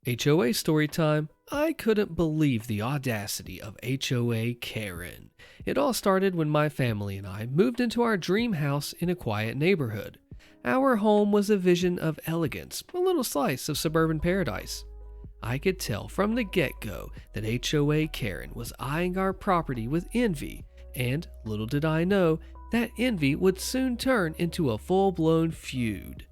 HOA story time. I couldn't believe the audacity of HOA Karen. It all started when my family and I moved into our dream house in a quiet neighborhood. Our home was a vision of elegance, a little slice of suburban paradise. I could tell from the get-go that HOA Karen was eyeing our property with envy, and little did I know that envy would soon turn into a full-blown feud.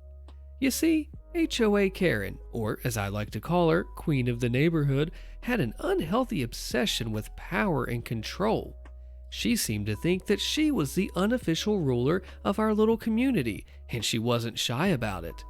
You see, HOA Karen, or as I like to call her, Queen of the Neighborhood, had an unhealthy obsession with power and control. She seemed to think that she was the unofficial ruler of our little community, and she wasn't shy about it.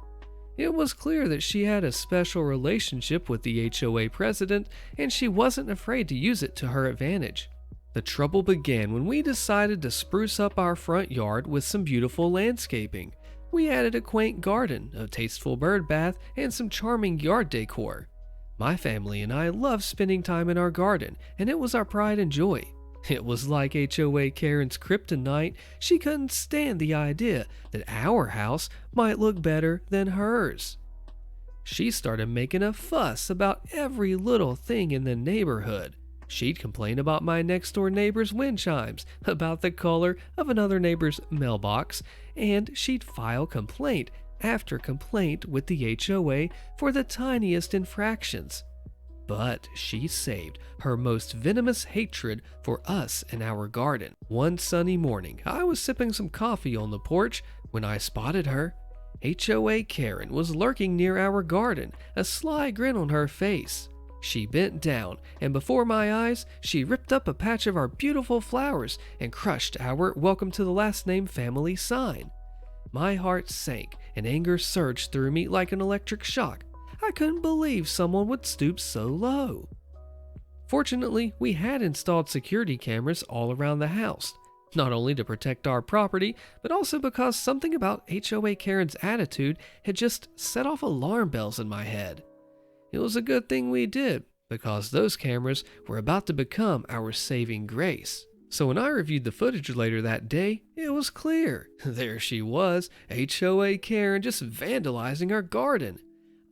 It was clear that she had a special relationship with the HOA president, and she wasn't afraid to use it to her advantage. The trouble began when we decided to spruce up our front yard with some beautiful landscaping. We added a quaint garden, a tasteful bird bath, and some charming yard decor. My family and I loved spending time in our garden, and it was our pride and joy. It was like HOA Karen's kryptonite. She couldn't stand the idea that our house might look better than hers. She started making a fuss about every little thing in the neighborhood. She'd complain about my next-door neighbor's wind chimes, about the color of another neighbor's mailbox, and she'd file complaint after complaint with the HOA for the tiniest infractions. But she saved her most venomous hatred for us and our garden. One sunny morning, I was sipping some coffee on the porch when I spotted her. HOA Karen was lurking near our garden, a sly grin on her face. She bent down, and before my eyes, she ripped up a patch of our beautiful flowers and crushed our Welcome to the Last Name family sign. My heart sank, and anger surged through me like an electric shock. I couldn't believe someone would stoop so low. Fortunately, we had installed security cameras all around the house, not only to protect our property, but also because something about HOA Karen's attitude had just set off alarm bells in my head. It was a good thing we did, because those cameras were about to become our saving grace. So when I reviewed the footage later that day, it was clear. There she was, HOA Karen just vandalizing our garden.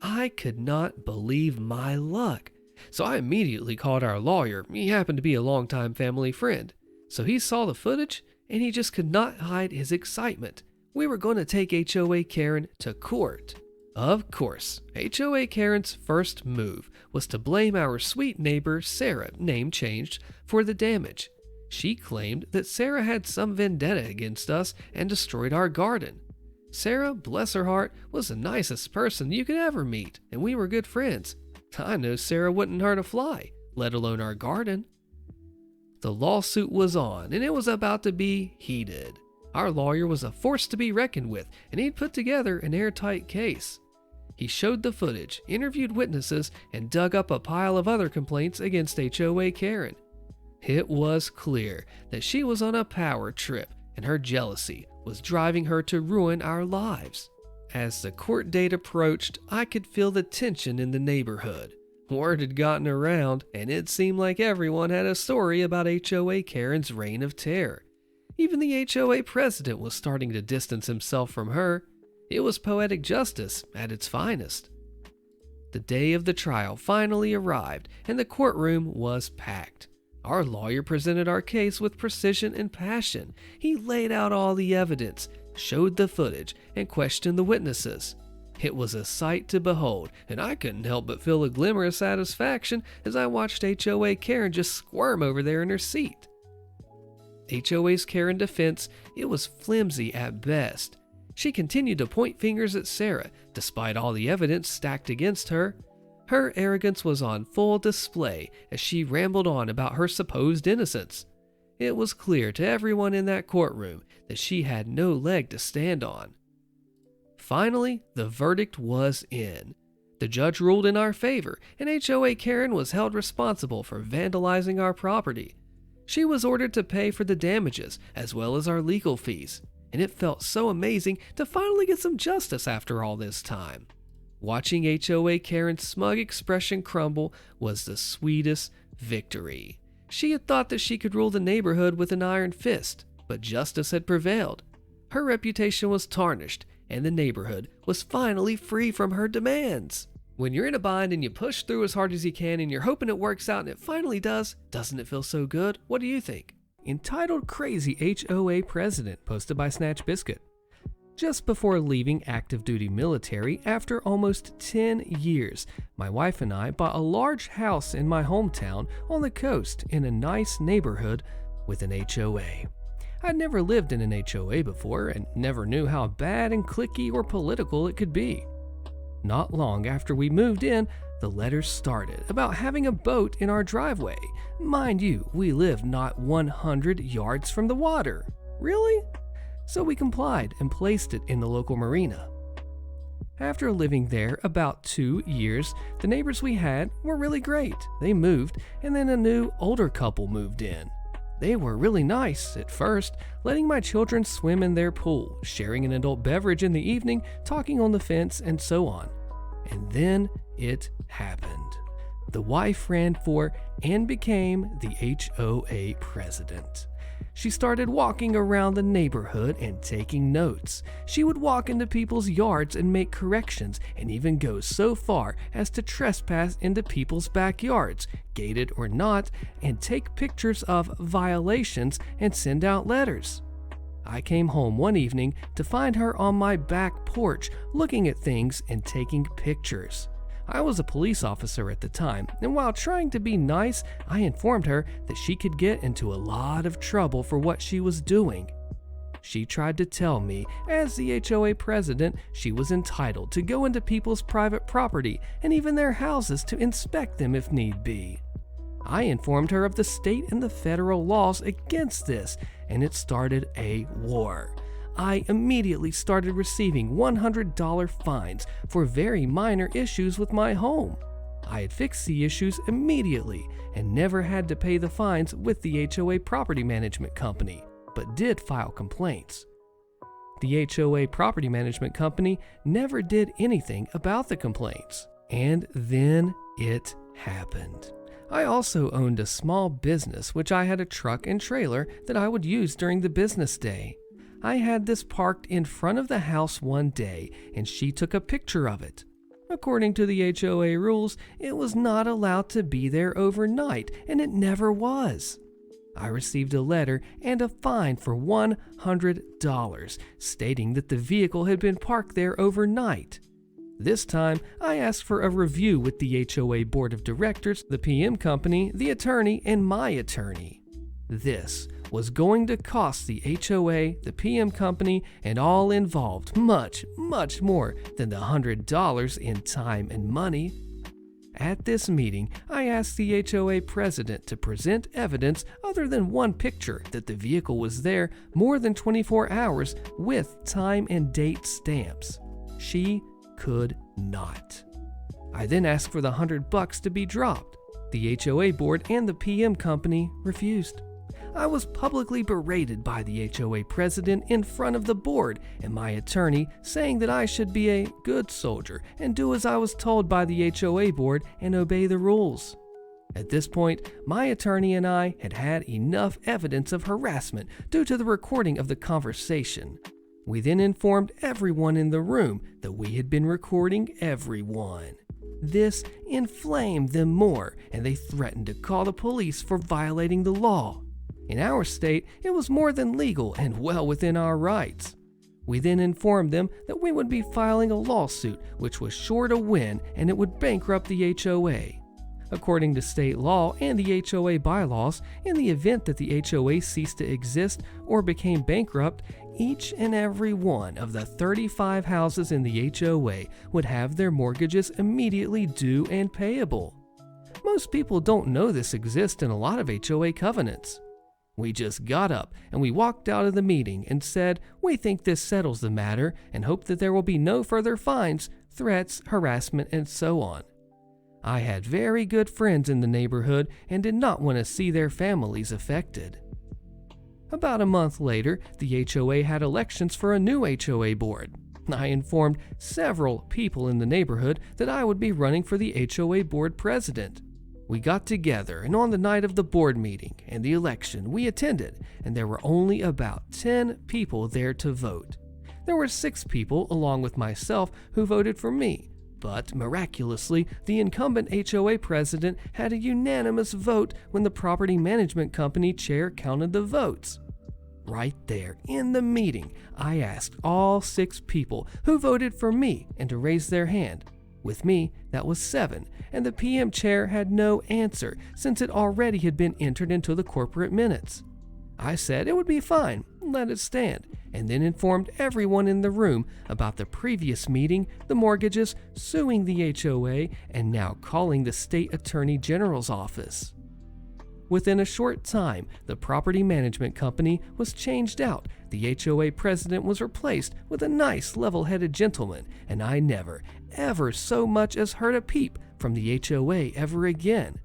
I could not believe my luck. So I immediately called our lawyer. He happened to be a longtime family friend. So he saw the footage, and he just could not hide his excitement. We were going to take HOA Karen to court. Of course, HOA Karen's first move was to blame our sweet neighbor Sarah, name changed, for the damage. She claimed that Sarah had some vendetta against us and destroyed our garden. Sarah, bless her heart, was the nicest person you could ever meet, and we were good friends. I know Sarah wouldn't hurt a fly, let alone our garden. The lawsuit was on, and it was about to be heated. Our lawyer was a force to be reckoned with, and he'd put together an airtight case. He showed the footage, interviewed witnesses, and dug up a pile of other complaints against HOA Karen. It was clear that she was on a power trip, and her jealousy was driving her to ruin our lives. As the court date approached, I could feel the tension in the neighborhood. Word had gotten around, and it seemed like everyone had a story about HOA Karen's reign of terror. Even the HOA president was starting to distance himself from her. It was poetic justice at its finest. The day of the trial finally arrived, and the courtroom was packed. Our lawyer presented our case with precision and passion. He laid out all the evidence, showed the footage, and questioned the witnesses. It was a sight to behold, and I couldn't help but feel a glimmer of satisfaction as I watched HOA Karen just squirm over there in her seat. HOA's Karen defense, it was flimsy at best. She continued to point fingers at Sarah, despite all the evidence stacked against her. Her arrogance was on full display as she rambled on about her supposed innocence. It was clear to everyone in that courtroom that she had no leg to stand on. Finally, the verdict was in. The judge ruled in our favor, and HOA Karen was held responsible for vandalizing our property. She was ordered to pay for the damages as well as our legal fees, and it felt so amazing to finally get some justice after all this time. Watching HOA Karen's smug expression crumble was the sweetest victory. She had thought that she could rule the neighborhood with an iron fist, but justice had prevailed. Her reputation was tarnished, and the neighborhood was finally free from her demands. When you're in a bind and you push through as hard as you can and you're hoping it works out and it finally does, doesn't it feel so good? What do you think? Entitled Crazy HOA President, posted by Snatch Biscuit. Just before leaving active duty military, after almost 10 years, my wife and I bought a large house in my hometown on the coast in a nice neighborhood with an HOA. I'd never lived in an HOA before and never knew how bad and cliquey or political it could be. Not long after we moved in, the letters started about having a boat in our driveway. Mind you, we live not 100 yards from the water. Really? So we complied and placed it in the local marina. After living there about 2 years, the neighbors we had were really great. They moved, and then a new older couple moved in. They were really nice at first, letting my children swim in their pool, sharing an adult beverage in the evening, talking on the fence, and so on. And then it happened. The wife ran for and became the HOA president. She started walking around the neighborhood and taking notes. She would walk into people's yards and make corrections, and even go so far as to trespass into people's backyards, gated or not, and take pictures of violations and send out letters. I came home one evening to find her on my back porch looking at things and taking pictures. I was a police officer at the time, and while trying to be nice, I informed her that she could get into a lot of trouble for what she was doing. She tried to tell me, as the HOA president, she was entitled to go into people's private property and even their houses to inspect them if need be. I informed her of the state and the federal laws against this, and it started a war. I immediately started receiving $100 fines for very minor issues with my home. I had fixed the issues immediately and never had to pay the fines with the HOA property management company, but did file complaints. The HOA property management company never did anything about the complaints. And then it happened. I also owned a small business which I had a truck and trailer that I would use during the business day. I had this parked in front of the house one day, and she took a picture of it. According to the HOA rules, it was not allowed to be there overnight, and it never was. I received a letter and a fine for $100, stating that the vehicle had been parked there overnight. This time, I asked for a review with the HOA board of directors, the PM company, the attorney, and my attorney. This was going to cost the HOA, the PM company, and all involved much, much more than the $100 in time and money. At this meeting, I asked the HOA president to present evidence other than one picture that the vehicle was there more than 24 hours with time and date stamps. She could not. I then asked for the $100 to be dropped. The HOA board and the PM company refused. I was publicly berated by the HOA president in front of the board and my attorney, saying that I should be a good soldier and do as I was told by the HOA board and obey the rules. At this point, my attorney and I had had enough evidence of harassment due to the recording of the conversation. We then informed everyone in the room that we had been recording everyone. This inflamed them more, and they threatened to call the police for violating the law. In our state, it was more than legal and well within our rights. We then informed them that we would be filing a lawsuit which was sure to win and it would bankrupt the HOA. According to state law and the HOA bylaws, in the event that the HOA ceased to exist or became bankrupt, each and every one of the 35 houses in the HOA would have their mortgages immediately due and payable. Most people don't know this exists in a lot of HOA covenants. We just got up and we walked out of the meeting and said we think this settles the matter and hope that there will be no further fines, threats, harassment, and so on. I had very good friends in the neighborhood and did not want to see their families affected. About a month later, the HOA had elections for a new HOA board. I informed several people in the neighborhood that I would be running for the HOA board president. We got together, and on the night of the board meeting and the election, we attended, and there were only about 10 people there to vote. There were 6 people, along with myself, who voted for me. But miraculously, the incumbent HOA president had a unanimous vote when the property management company chair counted the votes. Right there in the meeting, I asked all 6 people who voted for me and to raise their hand. With me, that was 7, and the PM chair had no answer since it already had been entered into the corporate minutes. I said it would be fine, let it stand, and then informed everyone in the room about the previous meeting, the mortgages, suing the HOA, and now calling the state attorney general's office. Within a short time, the property management company was changed out, the HOA president was replaced with a nice level-headed gentleman, and I never, ever so much as heard a peep from the HOA ever again.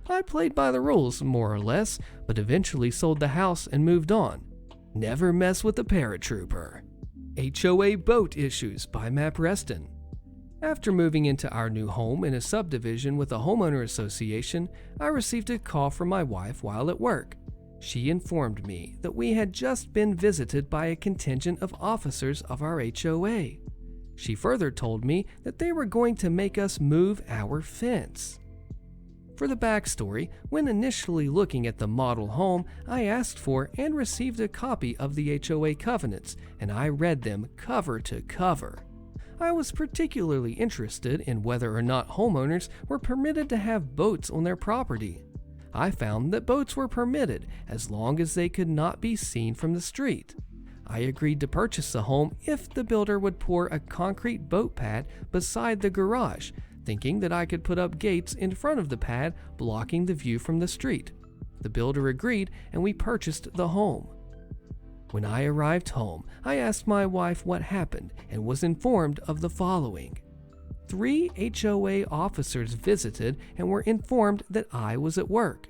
I played by the rules, more or less, but eventually sold the house and moved on. Never mess with a paratrooper. HOA Boat Issues by Matt Reston. After moving into our new home in a subdivision with a homeowner association, I received a call from my wife while at work. She informed me that we had just been visited by a contingent of officers of our HOA. She further told me that they were going to make us move our fence. For the backstory, when initially looking at the model home, I asked for and received a copy of the HOA covenants, and I read them cover to cover. I was particularly interested in whether or not homeowners were permitted to have boats on their property. I found that boats were permitted as long as they could not be seen from the street. I agreed to purchase the home if the builder would pour a concrete boat pad beside the garage, thinking that I could put up gates in front of the pad blocking the view from the street. The builder agreed and we purchased the home. When I arrived home, I asked my wife what happened and was informed of the following. 3 HOA officers visited and were informed that I was at work.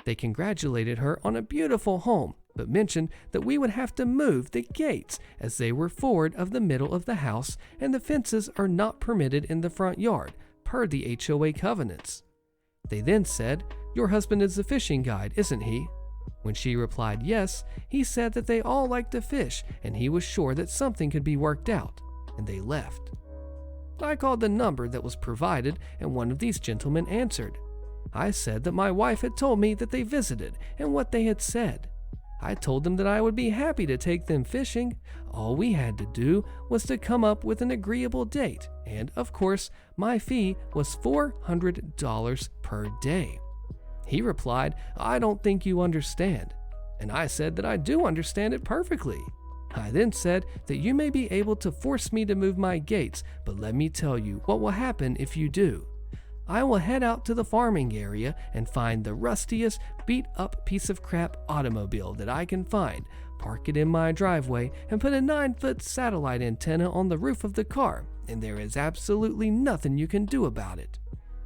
They congratulated her on a beautiful home, but mentioned that we would have to move the gates as they were forward of the middle of the house and the fences are not permitted in the front yard, per the HOA covenants. They then said, "Your husband is the fishing guide, isn't he?" When she replied yes, he said that they all like to fish and he was sure that something could be worked out, and they left. I called the number that was provided and one of these gentlemen answered. I said that my wife had told me that they visited and what they had said. I told them that I would be happy to take them fishing. All we had to do was to come up with an agreeable date, and of course, my fee was $400 per day. He replied, "I don't think you understand." And I said that I do understand it perfectly. I then said that you may be able to force me to move my gates, but let me tell you what will happen if you do. I will head out to the farming area and find the rustiest, beat-up piece of crap automobile that I can find, park it in my driveway, and put a 9-foot satellite antenna on the roof of the car, and there is absolutely nothing you can do about it.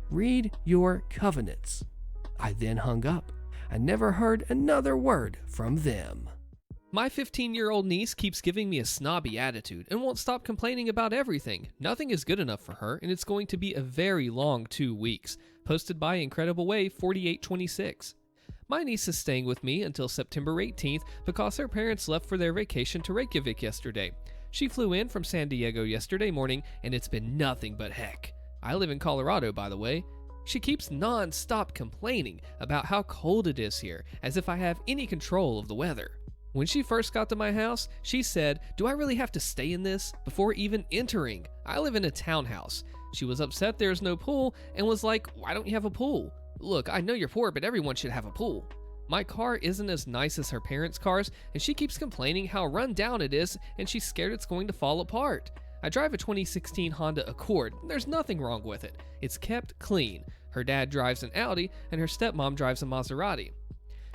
Read your covenants. I then hung up. I never heard another word from them. My 15-year-old niece keeps giving me a snobby attitude and won't stop complaining about everything. Nothing is good enough for her, and it's going to be a very long 2 weeks. Posted by Incredible Way 4826. My niece is staying with me until September 18th because her parents left for their vacation to Reykjavik yesterday. She flew in from San Diego yesterday morning, and it's been nothing but heck. I live in Colorado, by the way. She keeps non-stop complaining about how cold it is here, as if I have any control of the weather. When she first got to my house, she said, "Do I really have to stay in this?" before even entering. I live in a townhouse. She was upset there's no pool and was like, "Why don't you have a pool?" Look, I know you're poor, but everyone should have a pool. My car isn't as nice as her parents' cars, and she keeps complaining how run down it is, and she's scared it's going to fall apart. I drive a 2016 Honda Accord. There's nothing wrong with it. It's kept clean. Her dad drives an Audi, and her stepmom drives a Maserati.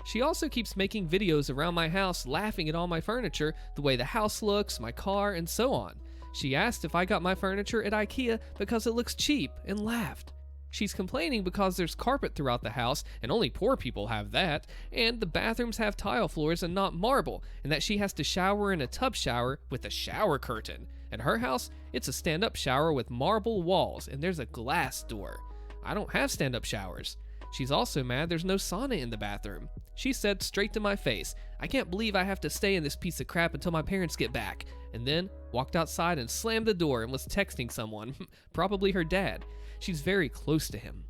She also keeps making videos around my house laughing at all my furniture, the way the house looks, my car, and so on. She asked if I got my furniture at IKEA because it looks cheap and laughed. She's complaining because there's carpet throughout the house and only poor people have that, and the bathrooms have tile floors and not marble, and that she has to shower in a tub shower with a shower curtain. At her house, it's a stand-up shower with marble walls and there's a glass door. I don't have stand-up showers. She's also mad there's no sauna in the bathroom. She said straight to my face, "I can't believe I have to stay in this piece of crap until my parents get back," and then walked outside and slammed the door and was texting someone, probably her dad. She's very close to him.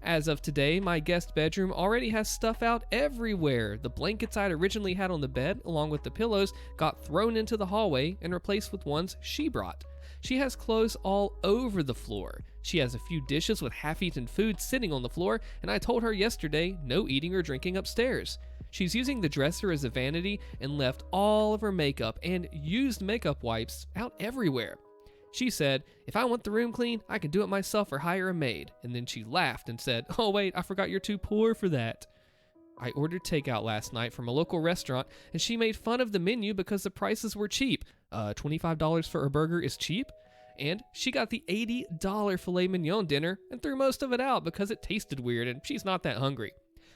As of today, my guest bedroom already has stuff out everywhere. The blankets I'd originally had on the bed, along with the pillows, got thrown into the hallway and replaced with ones she brought. She has clothes all over the floor. She has a few dishes with half-eaten food sitting on the floor, and I told her yesterday no eating or drinking upstairs. She's using the dresser as a vanity and left all of her makeup and used makeup wipes out everywhere. She said, "If I want the room clean, I can do it myself or hire a maid." And then she laughed and said, "Oh wait, I forgot you're too poor for that." I ordered takeout last night from a local restaurant, and she made fun of the menu because the prices were cheap. $25 for a burger is cheap? And she got the $80 filet mignon dinner and threw most of it out because it tasted weird and she's not that hungry.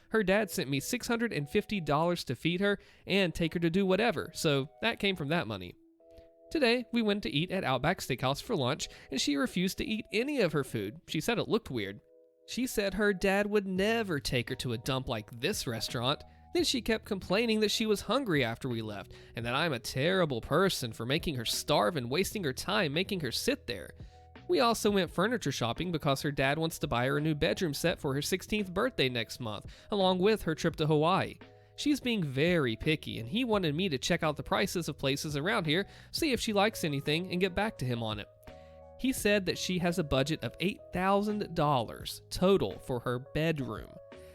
Her dad sent me $650 to feed her and take her to do whatever, so that came from that money. Today, we went to eat at Outback Steakhouse for lunch, and she refused to eat any of her food. She said it looked weird. She said her dad would never take her to a dump like this restaurant. Then she kept complaining that she was hungry after we left, and that I'm a terrible person for making her starve and wasting her time making her sit there. We also went furniture shopping because her dad wants to buy her a new bedroom set for her 16th birthday next month, along with her trip to Hawaii. She's being very picky, and he wanted me to check out the prices of places around here, see if she likes anything, and get back to him on it. He said that she has a budget of $8,000 total for her bedroom.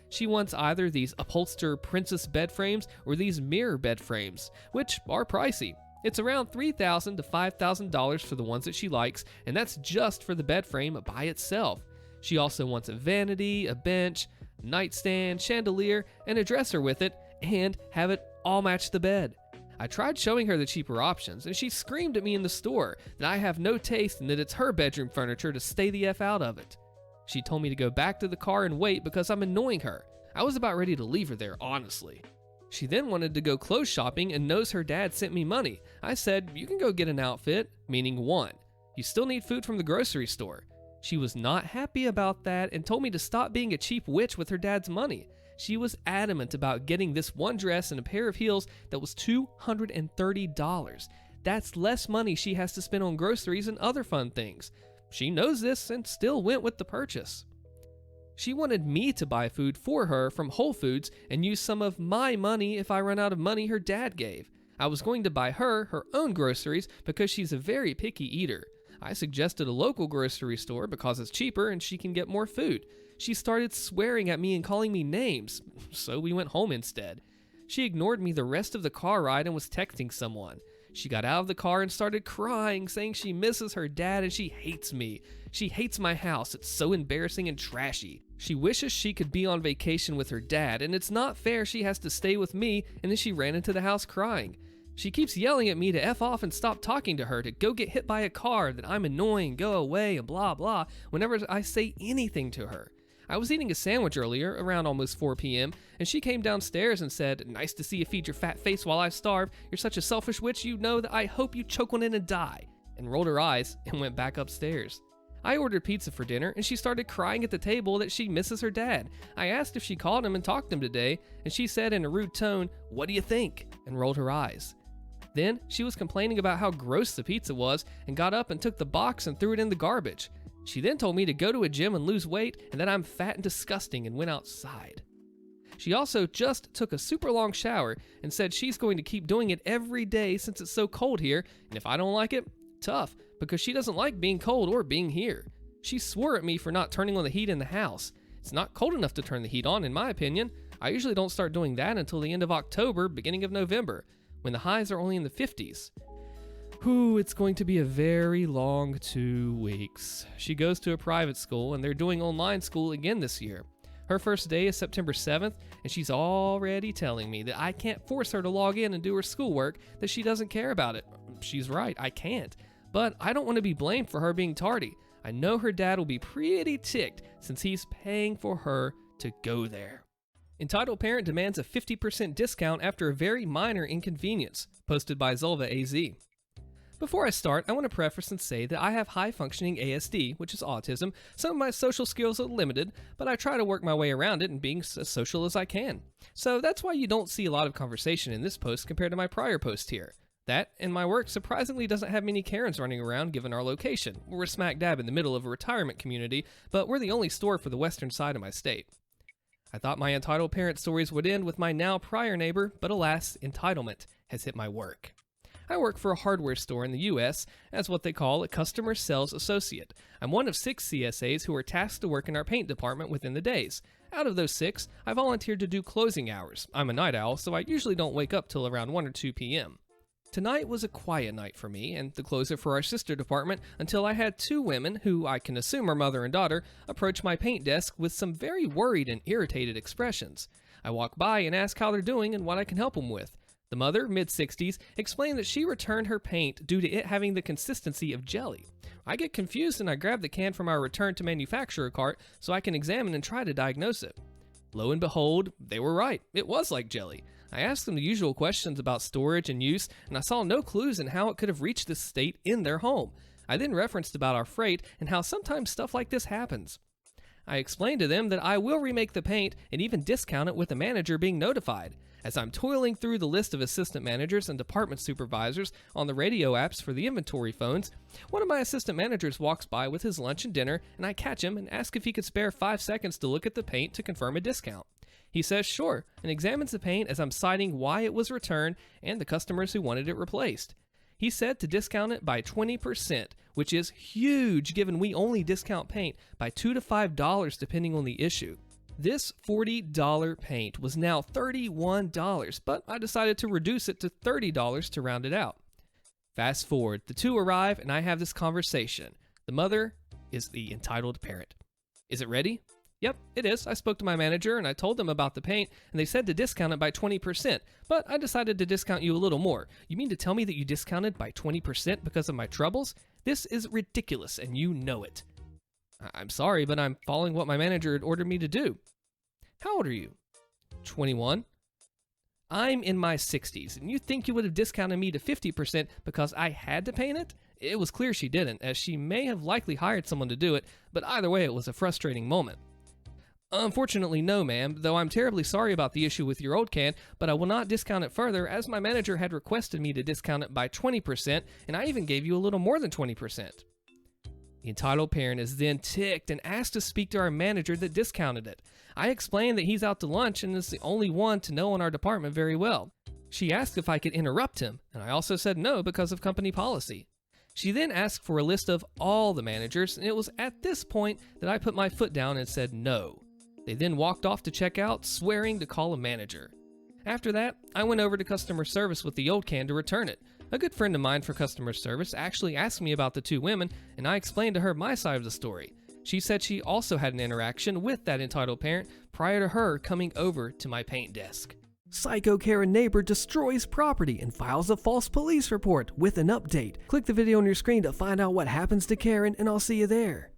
She wants either these upholster princess bed frames or these mirror bed frames, which are pricey. It's around $3,000 to $5,000 for the ones that she likes, and that's just for the bed frame by itself. She also wants a vanity, a bench, nightstand, chandelier, and a dresser with it, and have it all match the bed. I tried showing her the cheaper options, and she screamed at me in the store that I have no taste and that it's her bedroom furniture to stay the F out of it. She told me to go back to the car and wait because I'm annoying her. I was about ready to leave her there, honestly. She then wanted to go clothes shopping and knows her dad sent me money. I said, "You can go get an outfit," meaning one. "You still need food from the grocery store." She was not happy about that and told me to stop being a cheap witch with her dad's money. She was adamant about getting this one dress and a pair of heels that was $230. That's less money she has to spend on groceries and other fun things. She knows this and still went with the purchase. She wanted me to buy food for her from Whole Foods and use some of my money if I run out of money her dad gave. I was going to buy her own groceries because she's a very picky eater. I suggested a local grocery store because it's cheaper and she can get more food. She started swearing at me and calling me names, so we went home instead. She ignored me the rest of the car ride and was texting someone. She got out of the car and started crying, saying she misses her dad and she hates me. She hates my house. It's so embarrassing and trashy. She wishes she could be on vacation with her dad, and it's not fair she has to stay with me, and then she ran into the house crying. She keeps yelling at me to F off and stop talking to her, to go get hit by a car, that I'm annoying, go away, and blah blah, whenever I say anything to her. I was eating a sandwich earlier, around almost 4 p.m., and she came downstairs and said, "Nice to see you feed your fat face while I starve. You're such a selfish witch, you know that I hope you choke one in and die," and rolled her eyes and went back upstairs. I ordered pizza for dinner, and she started crying at the table that she misses her dad. I asked if she called him and talked to him today, and she said in a rude tone, "What do you think?" and rolled her eyes. Then she was complaining about how gross the pizza was and got up and took the box and threw it in the garbage. She then told me to go to a gym and lose weight and that I'm fat and disgusting and went outside. She also just took a super long shower and said she's going to keep doing it every day since it's so cold here, and if I don't like it, tough, because she doesn't like being cold or being here. She swore at me for not turning on the heat in the house. It's not cold enough to turn the heat on, in my opinion. I usually don't start doing that until the end of October, beginning of November, when the highs are only in the 50s. Whew, it's going to be a very long 2 weeks. She goes to a private school, and they're doing online school again this year. Her first day is September 7th, and she's already telling me that I can't force her to log in and do her schoolwork, that she doesn't care about it. She's right, I can't. But I don't want to be blamed for her being tardy. I know her dad will be pretty ticked since he's paying for her to go there. Entitled parent demands a 50% discount after a very minor inconvenience. Posted by Zulva AZ. Before I start, I want to preface and say that I have high-functioning ASD, which is autism. Some of my social skills are limited, but I try to work my way around it and being as social as I can. So that's why you don't see a lot of conversation in this post compared to my prior post here. That, and my work surprisingly doesn't have many Karens running around given our location. We're smack dab in the middle of a retirement community, but we're the only store for the western side of my state. I thought my entitled parent stories would end with my now prior neighbor, but alas, entitlement has hit my work. I work for a hardware store in the US as what they call a customer sales associate. I'm one of 6 CSAs who are tasked to work in our paint department within the days. Out of those 6, I volunteered to do closing hours. I'm a night owl, so I usually don't wake up till around 1 or 2 p.m. Tonight was a quiet night for me and the closer for our sister department until I had 2 women, who I can assume are mother and daughter, approach my paint desk with some very worried and irritated expressions. I walk by and ask how they're doing and what I can help them with. The mother, mid-60s, explained that she returned her paint due to it having the consistency of jelly. I get confused and I grab the can from our return to manufacturer cart so I can examine and try to diagnose it. Lo and behold, they were right. It was like jelly. I asked them the usual questions about storage and use, and I saw no clues in how it could have reached this state in their home. I then referenced about our freight and how sometimes stuff like this happens. I explained to them that I will remake the paint and even discount it with the manager being notified. As I'm toiling through the list of assistant managers and department supervisors on the radio apps for the inventory phones, one of my assistant managers walks by with his lunch and dinner, and I catch him and ask if he could spare 5 seconds to look at the paint to confirm a discount. He says sure, and examines the paint as I'm citing why it was returned and the customers who wanted it replaced. He said to discount it by 20%, which is huge given we only discount paint by $2 to $5 depending on the issue. This $40 paint was now $31, but I decided to reduce it to $30 to round it out. Fast forward, the 2 arrive and I have this conversation. The mother is the entitled parent. Is it ready? Yep, it is. I spoke to my manager and I told them about the paint and they said to discount it by 20%, but I decided to discount you a little more. You mean to tell me that you discounted by 20% because of my troubles? This is ridiculous and you know it. I'm sorry, but I'm following what my manager had ordered me to do. How old are you? 21. I'm in my 60s, and you think you would have discounted me to 50% because I had to paint it? It was clear she didn't, as she may have likely hired someone to do it, but either way it was a frustrating moment. Unfortunately, no ma'am, though I'm terribly sorry about the issue with your old can, but I will not discount it further as my manager had requested me to discount it by 20%, and I even gave you a little more than 20%. The entitled parent is then ticked and asked to speak to our manager that discounted it. I explained that he's out to lunch and is the only one to know in our department very well. She asked if I could interrupt him, and I also said no because of company policy. She then asked for a list of all the managers, and it was at this point that I put my foot down and said no. They then walked off to check out, swearing to call a manager. After that, I went over to customer service with the old can to return it. A good friend of mine for customer service actually asked me about the 2 women, and I explained to her my side of the story. She said she also had an interaction with that entitled parent prior to her coming over to my paint desk. Psycho Karen neighbor destroys property and files a false police report with an update. Click the video on your screen to find out what happens to Karen, and I'll see you there.